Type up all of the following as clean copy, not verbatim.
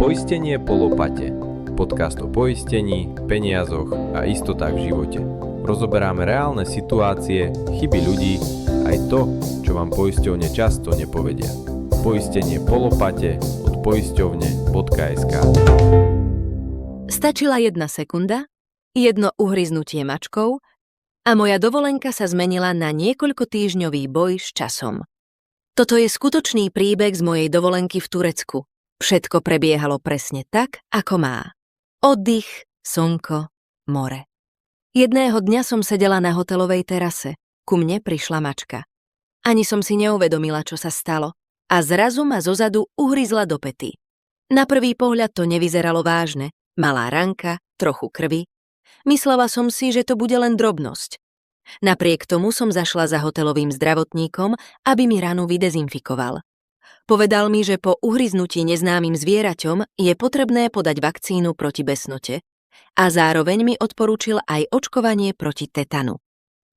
Poistenie po lopate. Podcast o poistení, peniazoch a istotách v živote. Rozoberáme reálne situácie, chyby ľudí, aj to, čo vám poisťovne často nepovedia. Poistenie po lopate od poisťovne.sk. Stačila 1 sekunda, jedno uhryznutie mačkou a moja dovolenka sa zmenila na niekoľkotýždňový boj s časom. Toto je skutočný príbeh z mojej dovolenky v Turecku. Všetko prebiehalo presne tak, ako má. Oddych, slnko, more. Jedného dňa som sedela na hotelovej terase. Ku mne prišla mačka. Ani som si neuvedomila, čo sa stalo. A zrazu ma zozadu uhryzla do päty. Na prvý pohľad to nevyzeralo vážne. Malá ranka, trochu krvi. Myslela som si, že to bude len drobnosť. Napriek tomu som zašla za hotelovým zdravotníkom, aby mi ranu vydezinfikoval. Povedal mi, že po uhryznutí neznámym zvieraťom je potrebné podať vakcínu proti besnote a zároveň mi odporúčil aj očkovanie proti tetanu.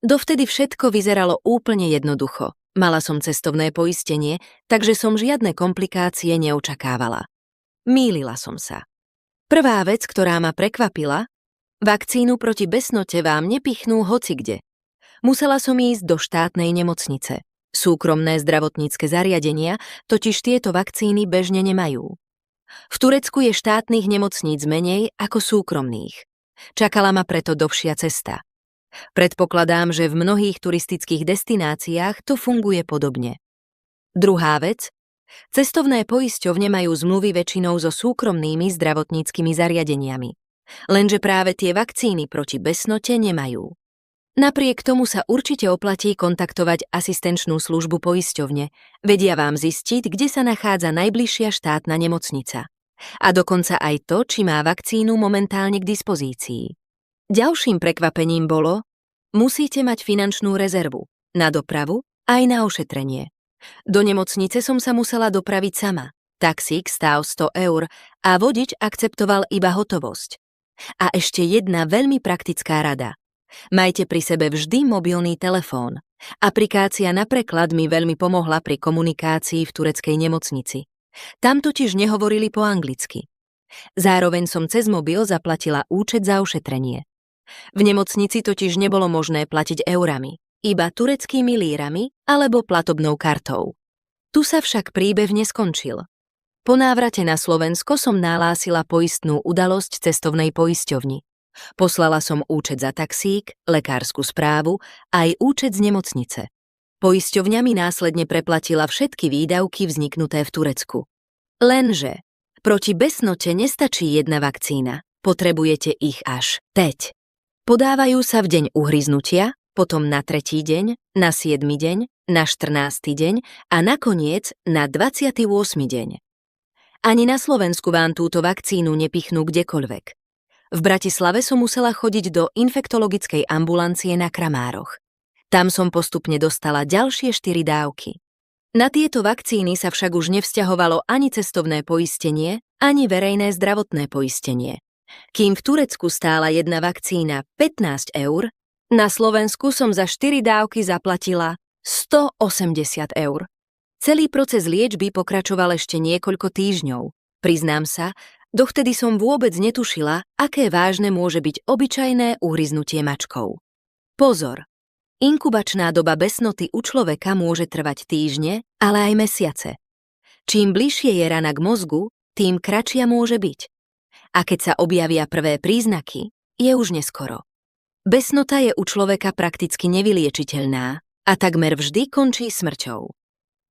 Dovtedy všetko vyzeralo úplne jednoducho. Mala som cestovné poistenie, takže som žiadne komplikácie neočakávala. Mýlila som sa. Prvá vec, ktorá ma prekvapila, vakcínu proti besnote vám nepichnú hocikde. Musela som ísť do štátnej nemocnice. Súkromné zdravotnícke zariadenia totiž tieto vakcíny bežne nemajú. V Turecku je štátnych nemocníc menej ako súkromných. Čakala ma preto dlhšia cesta. Predpokladám, že v mnohých turistických destináciách to funguje podobne. Druhá vec. Cestovné poisťovne majú zmluvy väčšinou so súkromnými zdravotníckymi zariadeniami. Lenže práve tie vakcíny proti besnote nemajú. Napriek tomu sa určite oplatí kontaktovať asistenčnú službu poisťovne. Vedia vám zistiť, kde sa nachádza najbližšia štátna nemocnica. A dokonca aj to, či má vakcínu momentálne k dispozícii. Ďalším prekvapením bolo, musíte mať finančnú rezervu na dopravu aj na ošetrenie. Do nemocnice som sa musela dopraviť sama. Taxík stál 100 eur a vodič akceptoval iba hotovosť. A ešte jedna veľmi praktická rada. Majte pri sebe vždy mobilný telefón. Aplikácia na preklad mi veľmi pomohla pri komunikácii v tureckej nemocnici. Tam totiž nehovorili po anglicky. Zároveň som cez mobil zaplatila účet za ošetrenie. V nemocnici totiž nebolo možné platiť eurami, iba tureckými lírami alebo platobnou kartou. Tu sa však príbeh neskončil. Po návrate na Slovensko som nahlásila poistnú udalosť cestovnej poisťovni. Poslala som účet za taxík, lekárskú správu aj účet z nemocnice. Poisťovňa mi následne preplatila všetky výdavky vzniknuté v Turecku. Lenže proti besnote nestačí jedna vakcína, potrebujete ich až 5. Podávajú sa v deň uhryznutia, potom na 3. deň, na 7. deň, na 14. deň a nakoniec na 28. deň. Ani na Slovensku vám túto vakcínu nepichnú kdekoľvek. V Bratislave som musela chodiť do infektologickej ambulancie na Kramároch. Tam som postupne dostala ďalšie 4 dávky. Na tieto vakcíny sa však už nevzťahovalo ani cestovné poistenie, ani verejné zdravotné poistenie. Kým v Turecku stála jedna vakcína 15 eur, na Slovensku som za 4 dávky zaplatila 180 eur. Celý proces liečby pokračoval ešte niekoľko týždňov. Priznám sa, dovtedy som vôbec netušila, aké vážne môže byť obyčajné uhryznutie mačkou. Pozor! Inkubačná doba besnoty u človeka môže trvať týždne, ale aj mesiace. Čím bližšie je rana k mozgu, tým kratšia môže byť. A keď sa objavia prvé príznaky, je už neskoro. Besnota je u človeka prakticky nevyliečiteľná a takmer vždy končí smrťou.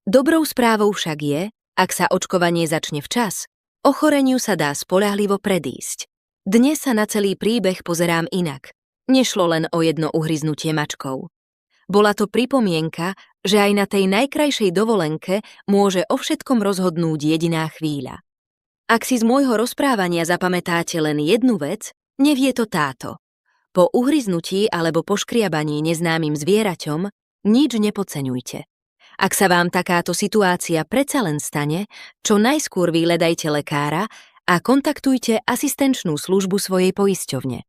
Dobrou správou však je, ak sa očkovanie začne včas, ochoreniu sa dá spoľahlivo predísť. Dnes sa na celý príbeh pozerám inak. Nešlo len o jedno uhryznutie mačkou. Bola to pripomienka, že aj na tej najkrajšej dovolenke môže o všetkom rozhodnúť jediná chvíľa. Ak si z môjho rozprávania zapamätáte len jednu vec, nevie to táto. Po uhryznutí alebo poškriabaní neznámym zvieraťom nič nepodceňujte. Ak sa vám takáto situácia predsa len stane, čo najskôr vyhľadajte lekára a kontaktujte asistenčnú službu svojej poisťovne.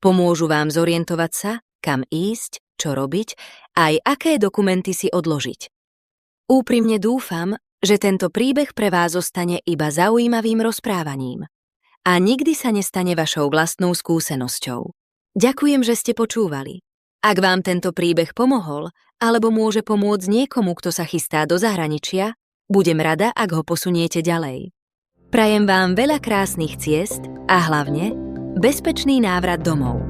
Pomôžu vám zorientovať sa, kam ísť, čo robiť, aj aké dokumenty si odložiť. Úprimne dúfam, že tento príbeh pre vás zostane iba zaujímavým rozprávaním a nikdy sa nestane vašou vlastnou skúsenosťou. Ďakujem, že ste počúvali. Ak vám tento príbeh pomohol, alebo môže pomôcť niekomu, kto sa chystá do zahraničia, budem rada, ak ho posuniete ďalej. Prajem vám veľa krásnych ciest a hlavne bezpečný návrat domov.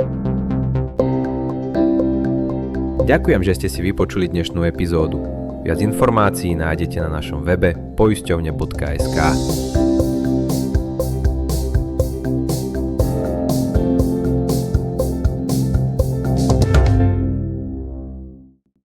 Ďakujem, že ste si vypočuli dnešnú epizódu. Viac informácií nájdete na našom webe poisťovne.sk.